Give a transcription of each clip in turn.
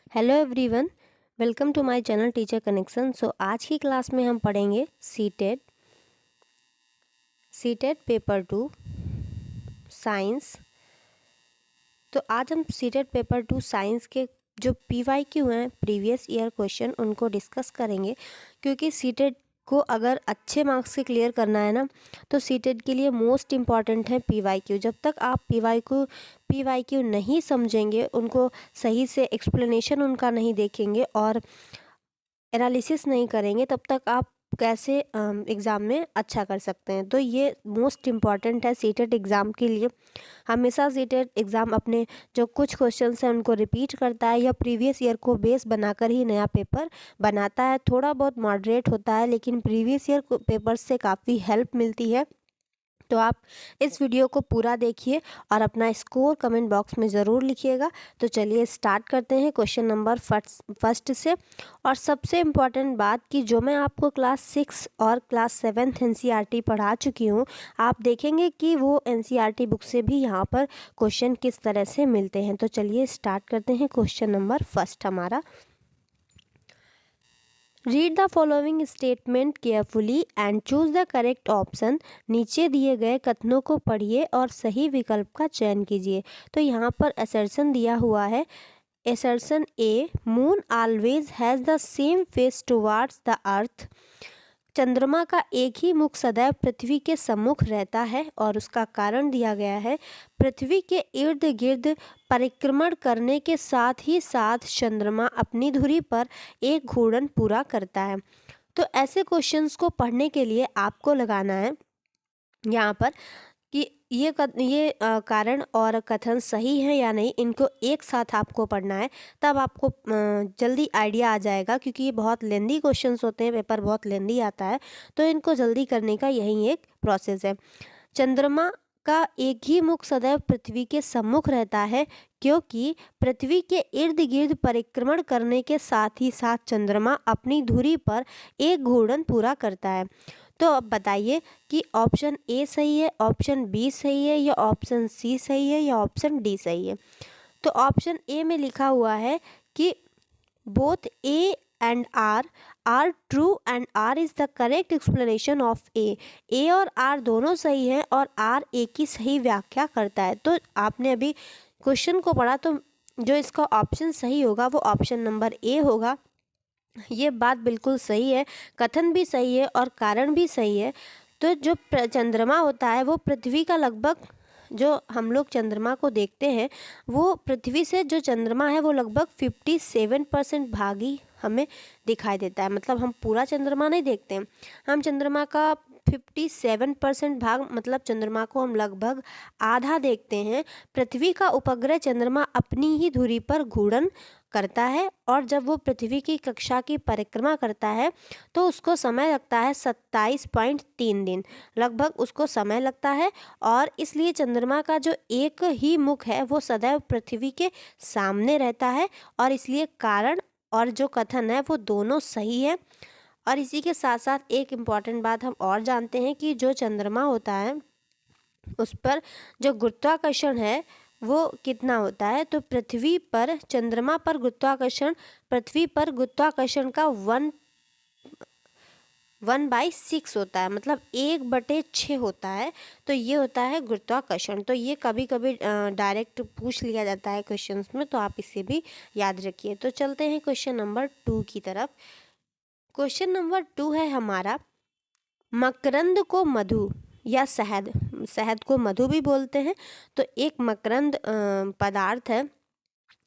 Hello everyone, welcome to my channel teacher connection. आज की class में हम पढ़ेंगे सीटेट पेपर 2 साइंस। तो आज हम सीटेट पेपर 2 साइंस के जो पीवाईक्यू हैं, प्रीवियस ईयर क्वेश्चन, उनको डिस्कस करेंगे। क्योंकि सीटेट को अगर अच्छे मार्क्स से क्लियर करना है ना, तो सीटेट के लिए मोस्ट इम्पॉर्टेंट है पीवाईक्यू। जब तक आप पीवाईक्यू नहीं समझेंगे, उनको सही से एक्सप्लेनेशन उनका नहीं देखेंगे और एनालिसिस नहीं करेंगे, तब तक आप कैसे एग्ज़ाम में अच्छा कर सकते हैं। तो ये मोस्ट इम्पॉर्टेंट है सीटेट एग्ज़ाम के लिए। हमेशा सीटेट एग्ज़ाम अपने जो कुछ क्वेश्चंस हैं उनको रिपीट करता है या प्रीवियस ईयर को बेस बनाकर ही नया पेपर बनाता है। थोड़ा बहुत मॉडरेट होता है, लेकिन प्रीवियस ईयर पेपर से काफ़ी हेल्प मिलती है। तो आप इस वीडियो को पूरा देखिए और अपना स्कोर कमेंट बॉक्स में ज़रूर लिखिएगा। तो चलिए स्टार्ट करते हैं क्वेश्चन नंबर फर्स्ट से। और सबसे इम्पॉर्टेंट बात कि जो मैं आपको क्लास 6 और क्लास 7 एनसीईआरटी पढ़ा चुकी हूँ, आप देखेंगे कि वो एनसीईआरटी बुक से भी यहाँ पर क्वेश्चन किस तरह से मिलते हैं। तो चलिए स्टार्ट करते हैं क्वेश्चन नंबर फर्स्ट हमारा। Read the following statement carefully and choose the correct option. नीचे दिए गए कथनों को पढ़िए और सही विकल्प का चयन कीजिए। तो यहाँ पर असर्शन दिया हुआ है। Assertion A, moon always has the same face towards the earth. चंद्रमा का एक ही मुख सदैव पृथ्वी के सम्मुख रहता है और उसका कारण दिया गया है, पृथ्वी के इर्द गिर्द परिक्रमण करने के साथ ही साथ चंद्रमा अपनी धुरी पर एक घूर्णन पूरा करता है। तो ऐसे क्वेश्चंस को पढ़ने के लिए आपको लगाना है यहाँ पर कि ये कारण और कथन सही है या नहीं, इनको एक साथ आपको पढ़ना है। तब आपको जल्दी आइडिया आ जाएगा, क्योंकि ये बहुत लेंदी क्वेश्चंस होते हैं, पेपर बहुत लेंदी आता है। तो इनको जल्दी करने का यही एक प्रोसेस है। चंद्रमा का एक ही मुख सदैव पृथ्वी के सम्मुख रहता है, क्योंकि पृथ्वी के इर्द गिर्द परिक्रमण करने के साथ ही साथ चंद्रमा अपनी धुरी पर एक घूर्णन पूरा करता है। तो अब बताइए कि ऑप्शन ए सही है, ऑप्शन बी सही है, या ऑप्शन सी सही है, या ऑप्शन डी सही है। तो ऑप्शन ए में लिखा हुआ है कि both A and R true and R is the correct explanation of A. A और आर दोनों सही हैं और आर ए की सही व्याख्या करता है। तो आपने अभी क्वेश्चन को पढ़ा, तो जो इसका ऑप्शन सही होगा वो ऑप्शन नंबर ए होगा। ये बात बिल्कुल सही है, कथन भी सही है और कारण भी सही है। तो जो चंद्रमा होता है वो पृथ्वी का लगभग, जो हम लोग चंद्रमा को देखते हैं, वो पृथ्वी से जो चंद्रमा है वो लगभग 57% भाग ही हमें दिखाई देता है। मतलब हम पूरा चंद्रमा नहीं देखते हैं, हम चंद्रमा का 57% भाग, मतलब चंद्रमा को हम लगभग आधा देखते हैं। पृथ्वी का उपग्रह चंद्रमा अपनी ही धुरी पर घूर्णन करता है और जब वो पृथ्वी की कक्षा की परिक्रमा करता है तो उसको समय लगता है 27.3 दिन, लगभग उसको समय लगता है। और इसलिए चंद्रमा का जो एक ही मुख है वो सदैव पृथ्वी के सामने रहता है, और इसलिए कारण और जो कथन है वो दोनों सही है। और इसी के साथ साथ एक इम्पॉर्टेंट बात हम और जानते हैं कि जो चंद्रमा होता है उस पर जो गुरुत्वाकर्षण है वो कितना होता है। तो पृथ्वी पर चंद्रमा पर गुरुत्वाकर्षण, पृथ्वी पर गुरुत्वाकर्षण का 1/6 होता है, मतलब 1/6 होता है। तो ये होता है गुरुत्वाकर्षण। तो ये कभी कभी डायरेक्ट पूछ लिया जाता है क्वेश्चंस में, तो आप इसे भी याद रखिए। तो चलते हैं क्वेश्चन नंबर 2 की तरफ। क्वेश्चन नंबर 2 है हमारा, मकरंद को मधु या शहद, शहद को मधु भी बोलते हैं, तो एक मकरंद पदार्थ है,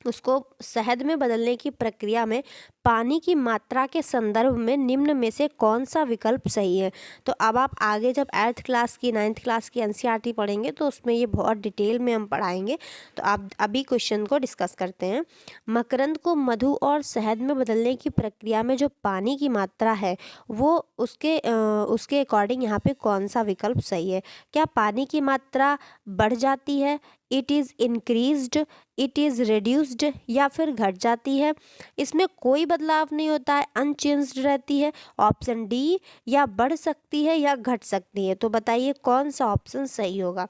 उसको शहद में बदलने की प्रक्रिया में पानी की मात्रा के संदर्भ में निम्न में से कौन सा विकल्प सही है। तो अब आप आगे जब 8th क्लास की 9th क्लास की एनसीईआरटी पढ़ेंगे तो उसमें ये बहुत डिटेल में हम पढ़ाएंगे। तो आप अभी क्वेश्चन को डिस्कस करते हैं। मकरंद को मधु और शहद में बदलने की प्रक्रिया में जो पानी की मात्रा है वो उसके अकॉर्डिंग यहाँ पे कौन सा विकल्प सही है। क्या पानी की मात्रा बढ़ जाती है, it is increased, it is reduced, या फिर घट जाती है, इसमें कोई बदलाव नहीं होता है, अनचेंज्ड रहती है। ऑप्शन डी, या बढ़ सकती है या घट सकती है। तो बताइए कौन सा ऑप्शन सही होगा।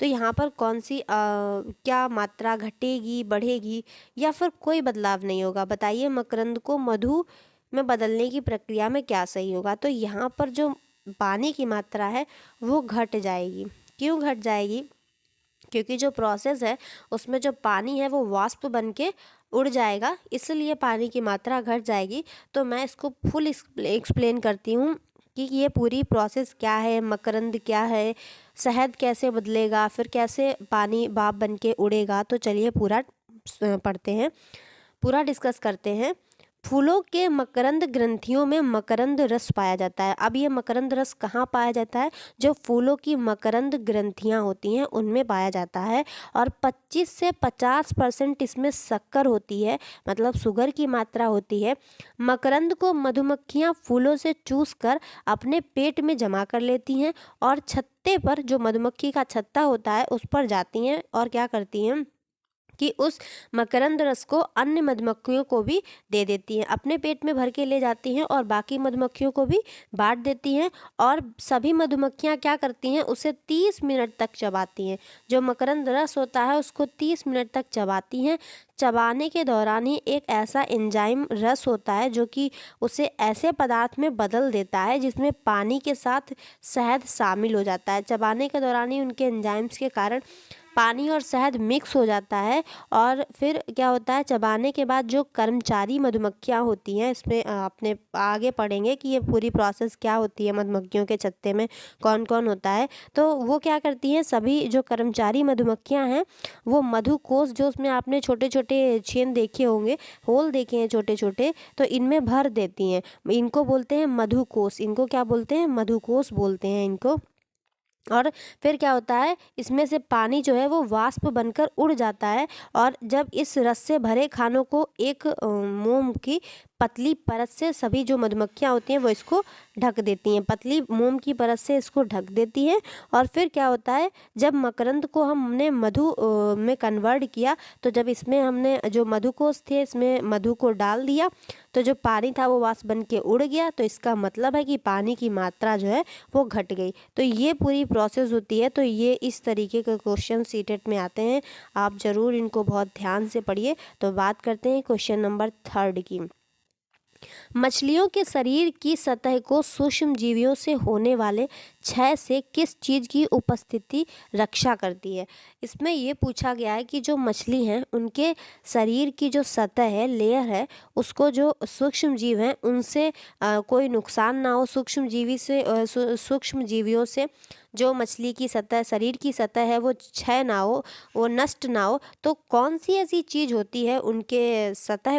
तो यहाँ पर कौन सी क्या मात्रा घटेगी, बढ़ेगी या फिर कोई बदलाव नहीं होगा? बताइए मकरंद को मधु में बदलने की प्रक्रिया में क्या सही होगा? तो यहाँ पर जो पानी की मात्रा है वो घट जाएगी। क्यों घट जाएगी? क्योंकि जो प्रोसेस है उसमें जो पानी है वो वाष्प बन के उड़ जाएगा, इसलिए पानी की मात्रा घट जाएगी। तो मैं इसको फुल एक्सप्लेन करती हूँ कि ये पूरी प्रोसेस क्या है, मकरंद क्या है, शहद कैसे बदलेगा, फिर कैसे पानी भाप बन के उड़ेगा। तो चलिए पूरा पढ़ते हैं, पूरा डिस्कस करते हैं। फूलों के मकरंद ग्रंथियों में मकरंद रस पाया जाता है। अब ये मकरंद रस कहाँ पाया जाता है? जो फूलों की मकरंद ग्रंथियाँ होती हैं उनमें पाया जाता है। और 25 से 50% इसमें शक्कर होती है, मतलब शुगर की मात्रा होती है। मकरंद को मधुमक्खियाँ फूलों से चूस कर अपने पेट में जमा कर लेती हैं और छत्ते पर, जो मधुमक्खी का छत्ता होता है, उस पर जाती हैं और क्या करती हैं कि उस मकरंद रस को अन्य मधुमक्खियों को भी दे देती हैं। अपने पेट में भर के ले जाती हैं और बाकी मधुमक्खियों को भी बांट देती हैं। और सभी मधुमक्खियां क्या करती हैं? उसे 30 मिनट तक चबाती हैं। जो मकरंद रस होता है उसको 30 मिनट तक चबाती हैं। चबाने के दौरान ही एक ऐसा एंजाइम रस होता है जो कि उसे ऐसे पदार्थ में बदल देता है जिसमें पानी के साथ शहद शामिल हो जाता है। चबाने के दौरान ही उनके एंजाइम्स के कारण पानी और शहद मिक्स हो जाता है। और फिर क्या होता है? चबाने के बाद जो कर्मचारी मधुमक्खियाँ होती हैं, इसमें अपने आगे पढ़ेंगे कि ये पूरी प्रोसेस क्या होती है, मधुमक्खियों के छत्ते में कौन कौन होता है। तो वो क्या करती हैं, सभी जो कर्मचारी मधुमक्खियाँ हैं वो मधुकोश, जो उसमें आपने छोटे छोटे छेद देखे होंगे, होल देखे हैं छोटे छोटे, तो इनमें भर देती हैं। इनको बोलते हैं मधुकोश। इनको क्या बोलते हैं? मधुकोश बोलते हैं इनको। और फिर क्या होता है? इसमें से पानी जो है वो वाष्प बनकर उड़ जाता है। और जब इस रस से भरे खानों को एक मोम की पतली परत से सभी जो मधुमक्खियाँ होती हैं वो इसको ढक देती हैं, पतली मोम की परत से इसको ढक देती हैं। और फिर क्या होता है? जब मकरंद को हमने मधु में कन्वर्ट किया, तो जब इसमें हमने जो मधुकोश थे इसमें मधु को डाल दिया, तो जो पानी था वो वाष्प बन के उड़ गया। तो इसका मतलब है कि पानी की मात्रा जो है वो घट गई। तो ये पूरी प्रोसेस होती है। तो ये इस तरीके के क्वेश्चन सीटेट में आते हैं, आप ज़रूर इनको बहुत ध्यान से पढ़िए। तो बात करते हैं क्वेश्चन नंबर 3 की। मछलियों के शरीर की सतह को सूक्ष्म जीवियों से होने वाले क्षय से किस चीज़ की उपस्थिति रक्षा करती है? इसमें ये पूछा गया है कि जो मछली हैं उनके शरीर की जो सतह है, लेयर है, उसको जो सूक्ष्म जीव हैं उनसे कोई नुकसान ना हो, सूक्ष्म जीवी से सूक्ष्म जीवियों से जो मछली की सतह, शरीर की सतह है वो क्षय ना हो, वो नष्ट ना हो। तो कौन सी ऐसी चीज़ होती है उनके सतह,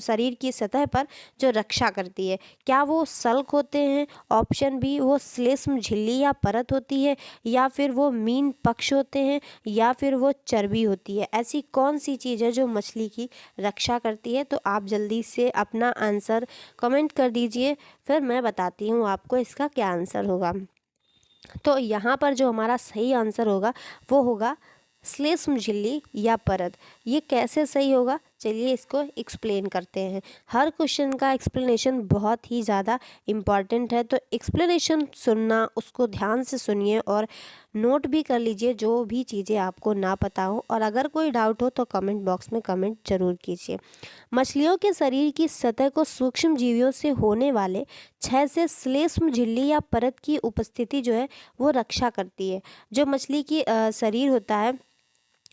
शरीर की सतह पर, जो रक्षा करती है? क्या वो सल्क होते हैं? ऑप्शन बी, वो श्लेष्म झिल्ली या परत होती है, या फिर वो मीन पक्ष होते हैं, या फिर वो चर्बी होती है। ऐसी कौन सी चीज़ है जो मछली की रक्षा करती है? तो आप जल्दी से अपना आंसर कमेंट कर दीजिए, फिर मैं बताती हूँ आपको इसका क्या आंसर होगा। तो यहाँ पर जो हमारा सही आंसर होगा वो होगा श्लेष्म झिल्ली या परत। ये कैसे सही होगा? चलिए इसको एक्सप्लेन करते हैं। हर क्वेश्चन का एक्सप्लेनेशन बहुत ही ज़्यादा इम्पॉर्टेंट है, तो एक्सप्लेनेशन सुनना, उसको ध्यान से सुनिए और नोट भी कर लीजिए जो भी चीज़ें आपको ना पता हो। और अगर कोई डाउट हो तो कमेंट बॉक्स में कमेंट जरूर कीजिए। मछलियों के शरीर की सतह को सूक्ष्म जीवियों से होने वाले क्षय से श्लेष्म झिल्ली या परत की उपस्थिति जो है वो रक्षा करती है। जो मछली की शरीर होता है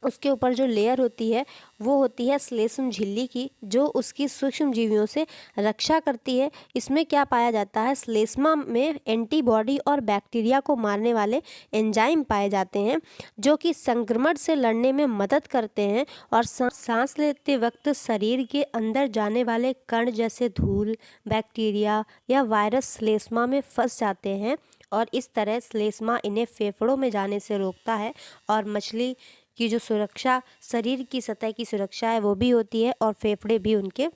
उसके ऊपर जो लेयर होती है वो होती है श्लेष्म झिल्ली की, जो उसकी सूक्ष्म जीवियों से रक्षा करती है। इसमें क्या पाया जाता है? श्लेष्मा में एंटीबॉडी और बैक्टीरिया को मारने वाले एंजाइम पाए जाते हैं जो कि संक्रमण से लड़ने में मदद करते हैं। और सांस लेते वक्त शरीर के अंदर जाने वाले कण जैसे धूल, बैक्टीरिया या वायरस श्लेष्मा में फंस जाते हैं और इस तरह श्लेष्मा इन्हें फेफड़ों में जाने से रोकता है। और मछली की जो सुरक्षा, शरीर की सतह की सुरक्षा है वो भी होती है और फेफड़े भी उनके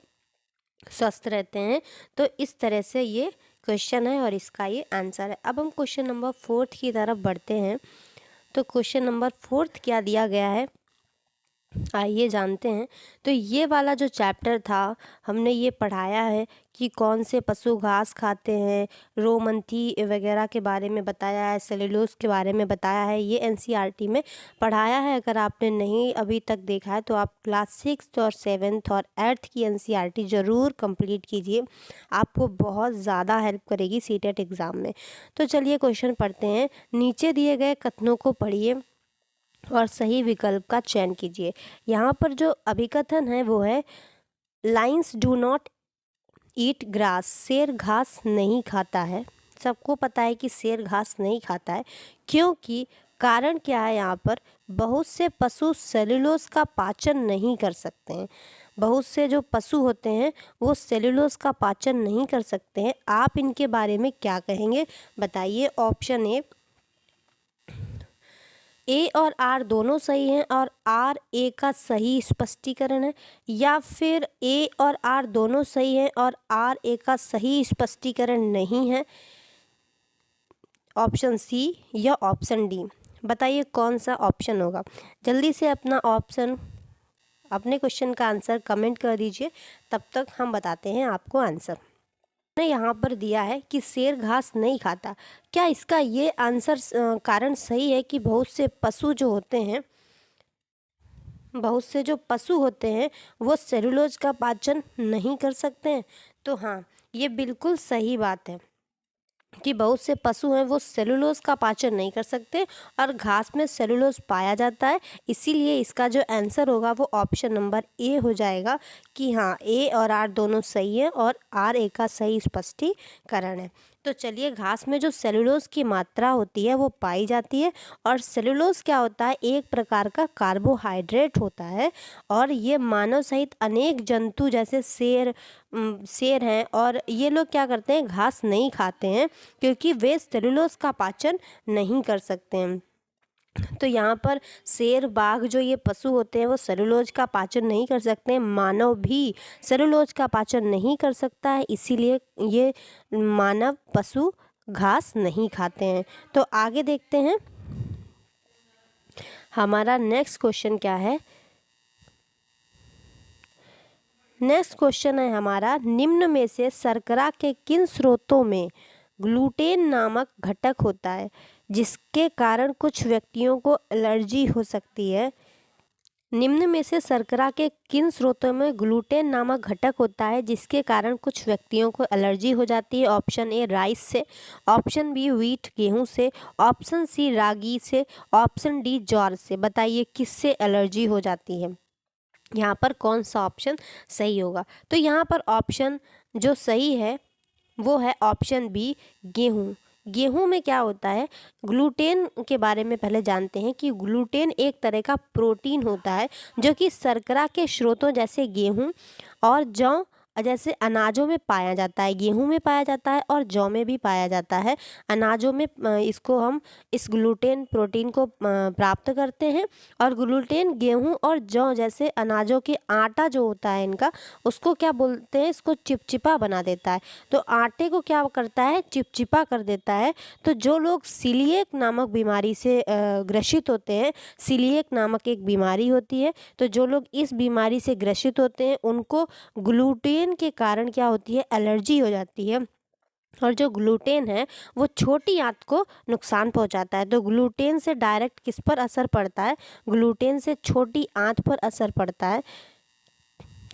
स्वस्थ रहते हैं। तो इस तरह से ये क्वेश्चन है और इसका ये आंसर है। अब हम क्वेश्चन नंबर 4 की तरफ बढ़ते हैं। तो क्वेश्चन नंबर 4 क्या दिया गया है? आइए जानते हैं। तो ये वाला जो चैप्टर था, हमने ये पढ़ाया है कि कौन से पशु घास खाते हैं, रोमंथी वगैरह के बारे में बताया है, सेलुलोज के बारे में बताया है, ये एनसीईआरटी में पढ़ाया है। अगर आपने नहीं अभी तक देखा है तो आप क्लास 6 और 7 और 8 की एनसीईआरटी ज़रूर कंप्लीट कीजिए, आपको बहुत ज़्यादा हेल्प करेगी सीटेट एग्ज़ाम में। तो चलिए क्वेश्चन पढ़ते हैं। नीचे दिए गए कथनों को पढ़िए और सही विकल्प का चयन कीजिए। यहाँ पर जो अभिकथन है वो है, lines do not eat grass, शेर घास नहीं खाता है। सबको पता है कि शेर घास नहीं खाता है, क्योंकि कारण क्या है यहाँ पर, बहुत से पशु सेलुलोज का पाचन नहीं कर सकते हैं। बहुत से जो पशु होते हैं वो सेलुलोज का पाचन नहीं कर सकते हैं। आप इनके बारे में क्या कहेंगे बताइए। ऑप्शन ए और आर दोनों सही हैं और आर ए का सही स्पष्टीकरण है, या फिर ए और आर दोनों सही हैं और आर ए का सही स्पष्टीकरण नहीं है। ऑप्शन सी या ऑप्शन डी, बताइए कौन सा ऑप्शन होगा। जल्दी से अपना ऑप्शन, अपने क्वेश्चन का आंसर कमेंट कर दीजिए, तब तक हम बताते हैं आपको आंसर। ने यहाँ पर दिया है कि शेर घास नहीं खाता। क्या इसका ये आंसर कारण सही है कि बहुत से पशु जो होते हैं, बहुत से जो पशु होते हैं वो सेलुलोज का पाचन नहीं कर सकते हैं? तो हाँ, ये बिल्कुल सही बात है कि बहुत से पशु हैं वो सेलुलोज का पाचन नहीं कर सकते और घास में सेलुलोज पाया जाता है। इसीलिए इसका जो आंसर होगा वो ऑप्शन नंबर ए हो जाएगा कि हाँ, ए और आर दोनों सही है और आर ए का सही स्पष्टीकरण है। तो चलिए, घास में जो सेलुलोज की मात्रा होती है वो पाई जाती है, और सेलुलोज क्या होता है, एक प्रकार का कार्बोहाइड्रेट होता है, और ये मानव सहित अनेक जंतु जैसे शेर हैं और ये लोग क्या करते हैं, घास नहीं खाते हैं क्योंकि वे सेलुलोज का पाचन नहीं कर सकते हैं। तो यहाँ पर शेर, बाघ जो ये पशु होते हैं वो सेलुलोज का पाचन नहीं कर सकते हैं। मानव भी सेलुलोज का पाचन नहीं कर सकता है, इसीलिए ये मानव पशु घास नहीं खाते हैं। तो आगे देखते हैं हमारा नेक्स्ट क्वेश्चन क्या है। नेक्स्ट क्वेश्चन है हमारा, निम्न में से शर्करा के किन स्रोतों में ग्लूटेन नामक घटक होता है जिसके कारण कुछ व्यक्तियों को एलर्जी हो सकती है? निम्न में से शर्करा के किन स्रोतों में ग्लूटेन नामक घटक होता है जिसके कारण कुछ व्यक्तियों को एलर्जी हो जाती है? ऑप्शन ए राइस से, ऑप्शन बी व्हीट गेहूं से, ऑप्शन सी रागी से, ऑप्शन डी ज्वार से। बताइए किससे एलर्जी हो जाती है, यहाँ पर कौन सा ऑप्शन सही होगा? तो यहाँ पर ऑप्शन जो सही है वो है ऑप्शन बी, गेहूं। गेहूं में क्या होता है, ग्लूटेन के बारे में पहले जानते हैं कि ग्लूटेन एक तरह का प्रोटीन होता है जो कि शर्करा के स्रोतों जैसे गेहूं और जौ जैसे अनाजों में पाया जाता है। गेहूं में पाया जाता है और जौ में भी पाया जाता है। अनाजों में इसको हम इस ग्लूटेन प्रोटीन को प्राप्त करते हैं, और ग्लूटेन गेहूं और जौ जैसे अनाजों के आटा जो होता है इनका, उसको क्या बोलते हैं, इसको चिपचिपा बना देता है। तो आटे को क्या करता है, चिपचिपा कर देता है। तो जो लोग सीलिएक नामक बीमारी से ग्रसित होते हैं, सीलिएक नामक एक बीमारी होती है, तो जो लोग इस बीमारी से ग्रसित होते हैं उनको ग्लूटेन के कारण क्या होती है, एलर्जी हो जाती है। और जो ग्लूटेन है वो छोटी आंत को नुकसान पहुंचाता है। तो ग्लूटेन से डायरेक्ट किस पर असर पड़ता है, ग्लूटेन से छोटी आंत पर असर पड़ता है।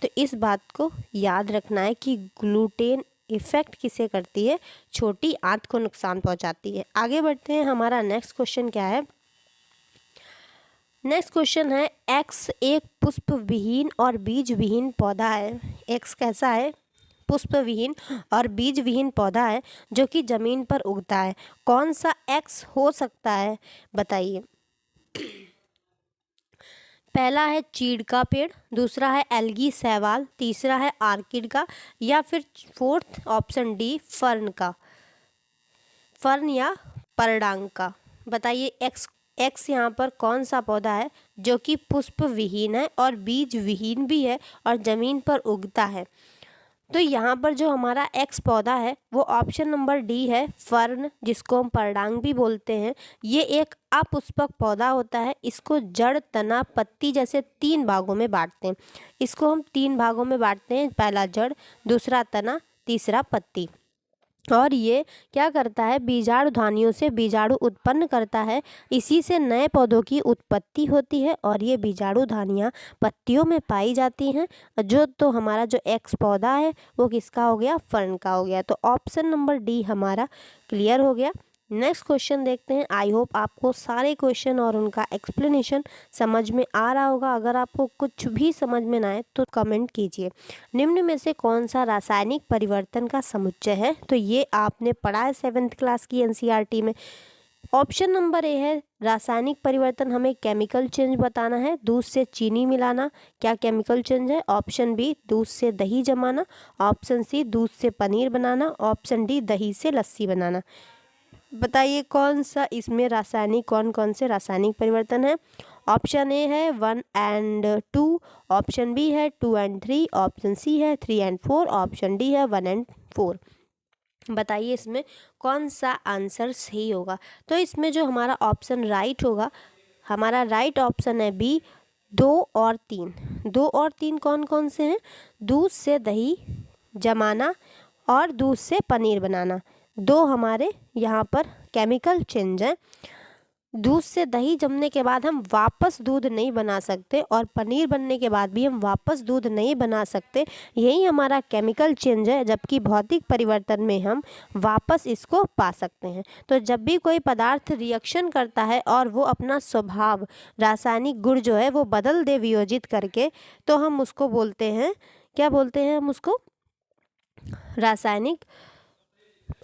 तो इस बात को याद रखना है कि ग्लूटेन इफेक्ट किसे करती है, छोटी आंत को नुकसान पहुंचाती है। आगे बढ़ते हैं, हमारा नेक्स्ट क्वेश्चन क्या है। नेक्स्ट क्वेश्चन है, एक्स एक पुष्प विहीन और बीज विहीन पौधा है। एक्स कैसा है, पुष्प विहीन और बीज विहीन पौधा है जो कि जमीन पर उगता है। कौन सा एक्स हो सकता है बताइए। पहला है चीड़ का पेड़, दूसरा है एल्गी शैवाल, तीसरा है आर्किड का, या फिर फोर्थ ऑप्शन डी फर्न का, फर्न या परडांग का। बताइए एक्स यहाँ पर कौन सा पौधा है जो कि पुष्प विहीन है और बीज विहीन भी है और जमीन पर उगता है? तो यहाँ पर जो हमारा एक्स पौधा है वो ऑप्शन नंबर डी है, फर्न, जिसको हम पर्डांग भी बोलते हैं। ये एक अपुष्पक पौधा होता है। इसको जड़, तना, पत्ती जैसे 3 भागों में बांटते हैं। इसको हम 3 भागों में बांटते हैं, पहला जड़, दूसरा तना, तीसरा पत्ती। और ये क्या करता है, बीजाणु धानियों से बीजाणु उत्पन्न करता है। इसी से नए पौधों की उत्पत्ति होती है और ये बीजाणु धानियाँ पत्तियों में पाई जाती हैं। तो हमारा जो एक्स पौधा है वो किसका हो गया, फर्न का हो गया। तो ऑप्शन नंबर डी हमारा क्लियर हो गया। नेक्स्ट क्वेश्चन देखते हैं। आई होप आपको सारे क्वेश्चन और उनका एक्सप्लेनेशन समझ में आ रहा होगा। अगर आपको कुछ भी समझ में ना आए तो कमेंट कीजिए। निम्न में से कौन सा रासायनिक परिवर्तन का समुच्चय है? तो ये आपने पढ़ा है 7th क्लास की एनसीईआरटी में। ऑप्शन नंबर ए है रासायनिक परिवर्तन, हमें केमिकल चेंज बताना है। दूध से चीनी मिलाना क्या केमिकल चेंज है? ऑप्शन बी दूध से दही जमाना, ऑप्शन सी दूध से पनीर बनाना, ऑप्शन डी दही से लस्सी बनाना। बताइए कौन सा इसमें रासायनिक, कौन कौन से रासायनिक परिवर्तन है? ऑप्शन ए है 1 and 2, ऑप्शन बी है 2 and 3, ऑप्शन सी है 3 and 4, ऑप्शन डी है 1 and 4। बताइए इसमें कौन सा आंसर सही होगा? तो इसमें जो हमारा ऑप्शन राइट होगा, हमारा राइट ऑप्शन है बी 2 और 3। 2 और 3 कौन कौन से हैं? दूध से दही जमाना और दूध से पनीर बनाना, 2 हमारे यहाँ पर केमिकल चेंज है। दूध से दही जमने के बाद हम वापस दूध नहीं बना सकते और पनीर बनने के बाद भी हम वापस दूध नहीं बना सकते, यही हमारा केमिकल चेंज है। जबकि भौतिक परिवर्तन में हम वापस इसको पा सकते हैं। तो जब भी कोई पदार्थ रिएक्शन करता है और वो अपना स्वभाव, रासायनिक गुण जो है वो बदल दे वियोजित करके, तो हम उसको बोलते हैं, क्या बोलते हैं हम उसको? रासायनिक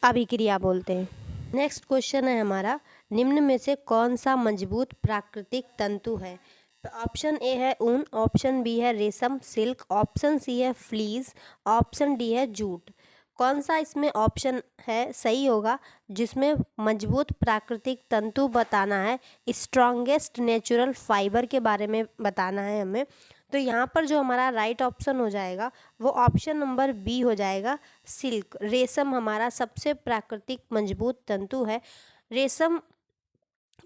अभिक्रिया बोलते हैं। नेक्स्ट क्वेश्चन है हमारा, निम्न में से कौन सा मजबूत प्राकृतिक तंतु है? तो ऑप्शन ए है ऊन, ऑप्शन बी है रेशम, सिल्क, ऑप्शन सी है फ्लीज, ऑप्शन डी है जूट। कौन सा इसमें ऑप्शन है सही होगा जिसमें मजबूत प्राकृतिक तंतु बताना है, स्ट्रॉन्गेस्ट नेचुरल फाइबर के बारे में बताना है हमें? तो यहाँ पर जो हमारा राइट ऑप्शन हो जाएगा वो ऑप्शन नंबर बी हो जाएगा, सिल्क। रेशम हमारा सबसे प्राकृतिक मजबूत तंतु है। रेशम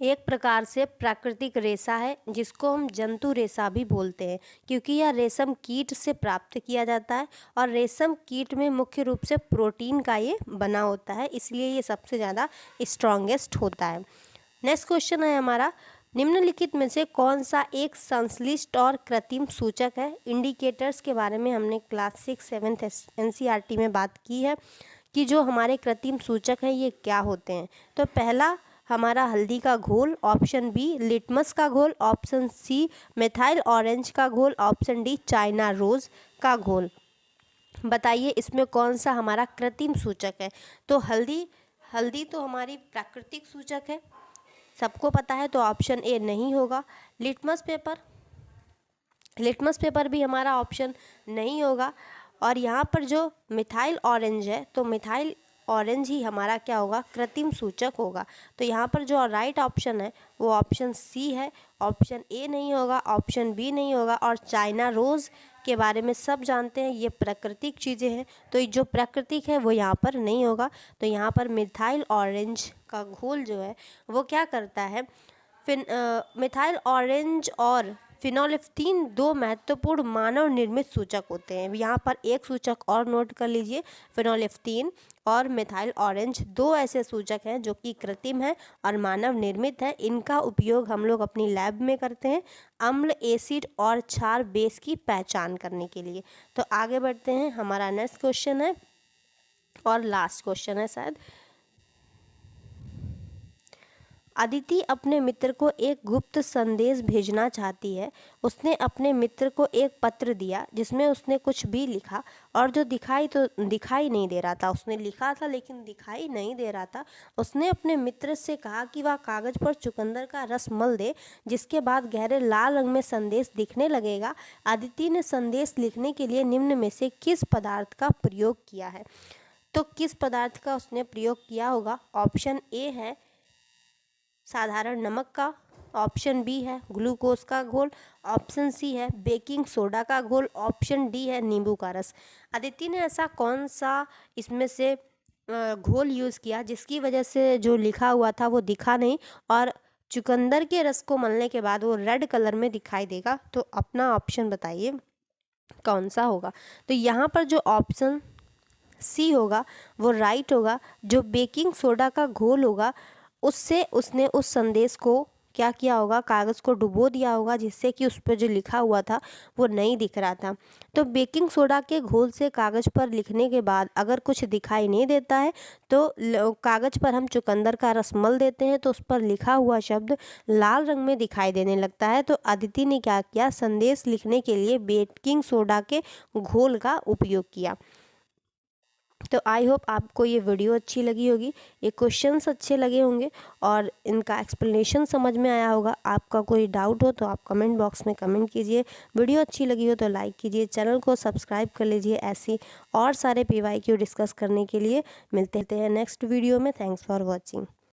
एक प्रकार से प्राकृतिक रेशा है जिसको हम जंतु रेशा भी बोलते हैं, क्योंकि यह रेशम कीट से प्राप्त किया जाता है और रेशम कीट में मुख्य रूप से प्रोटीन का ये बना होता है, इसलिए ये सबसे ज़्यादा स्ट्रॉन्गेस्ट होता है। नेक्स्ट क्वेश्चन है हमारा, निम्नलिखित में से कौन सा एक संश्लिष्ट और कृत्रिम सूचक है? इंडिकेटर्स के बारे में हमने क्लास 6 7th एनसीईआरटी में बात की है कि जो हमारे कृत्रिम सूचक हैं ये क्या होते हैं। तो पहला हमारा हल्दी का घोल, ऑप्शन बी लिटमस का घोल, ऑप्शन सी मिथाइल ऑरेंज का घोल, ऑप्शन डी चाइना रोज का घोल। बताइए इसमें कौन सा हमारा कृत्रिम सूचक है? तो हल्दी तो हमारी प्राकृतिक सूचक है, सबको पता है, तो ऑप्शन ए नहीं होगा। लिटमस पेपर भी हमारा ऑप्शन नहीं होगा। और यहाँ पर जो मिथाइल ऑरेंज है, तो मिथाइल ऑरेंज ही हमारा क्या होगा, कृत्रिम सूचक होगा। तो यहाँ पर जो राइट ऑप्शन है वो ऑप्शन सी है, ऑप्शन ए नहीं होगा, ऑप्शन बी नहीं होगा। और चाइना रोज़ के बारे में सब जानते हैं, ये प्राकृतिक चीज़ें हैं, तो ये जो प्राकृतिक है वो यहाँ पर नहीं होगा। तो यहाँ पर मिथाइल ऑरेंज का घोल जो है वो क्या करता है, मिथाइल ऑरेंज और फिनोलिफ्थीन 2 महत्वपूर्ण मानव निर्मित सूचक होते हैं। यहाँ पर एक सूचक और नोट कर लीजिए, फिनोलिफ्थीन और मिथाइल ऑरेंज 2 ऐसे सूचक हैं जो कि कृत्रिम है और मानव निर्मित है। इनका उपयोग हम लोग अपनी लैब में करते हैं अम्ल, एसिड और क्षार बेस की पहचान करने के लिए। तो आगे बढ़ते हैं, हमारा नेक्स्ट क्वेश्चन है और लास्ट क्वेश्चन है शायद। अदिति अपने मित्र को एक गुप्त संदेश भेजना चाहती है। उसने अपने मित्र को एक पत्र दिया जिसमें उसने कुछ भी लिखा और जो दिखाई नहीं दे रहा था। उसने लिखा था लेकिन दिखाई नहीं दे रहा था। उसने अपने मित्र से कहा कि वह कागज पर चुकंदर का रस मल दे, जिसके बाद गहरे लाल रंग में संदेश दिखने लगेगा। अदिति ने संदेश लिखने के लिए निम्न में से किस पदार्थ का प्रयोग किया है? तो किस पदार्थ का उसने प्रयोग किया होगा? ऑप्शन ए है साधारण नमक का, ऑप्शन बी है ग्लूकोज का घोल, ऑप्शन सी है बेकिंग सोडा का घोल, ऑप्शन डी है नींबू का रस। अदिति ने ऐसा कौन सा इसमें से घोल यूज़ किया जिसकी वजह से जो लिखा हुआ था वो दिखा नहीं और चुकंदर के रस को मलने के बाद वो रेड कलर में दिखाई देगा? तो अपना ऑप्शन बताइए कौन सा होगा। तो यहाँ पर जो ऑप्शन सी होगा वो राइट होगा। जो बेकिंग सोडा का घोल होगा उससे उसने उस संदेश को क्या किया होगा, कागज़ को डुबो दिया होगा जिससे कि उस पर जो लिखा हुआ था वो नहीं दिख रहा था। तो बेकिंग सोडा के घोल से कागज़ पर लिखने के बाद अगर कुछ दिखाई नहीं देता है तो कागज़ पर हम चुकंदर का रस मल देते हैं तो उस पर लिखा हुआ शब्द लाल रंग में दिखाई देने लगता है। तो अदिति ने क्या किया, संदेश लिखने के लिए बेकिंग सोडा के घोल का उपयोग किया। तो आई होप आपको ये वीडियो अच्छी लगी होगी, ये क्वेश्चंस अच्छे लगे होंगे और इनका एक्सप्लेनेशन समझ में आया होगा। आपका कोई डाउट हो तो आप कमेंट बॉक्स में कमेंट कीजिए। वीडियो अच्छी लगी हो तो लाइक कीजिए, चैनल को सब्सक्राइब कर लीजिए। ऐसी और सारे PYQ डिस्कस करने के लिए मिलते हैं नेक्स्ट वीडियो में। Thanks for watching.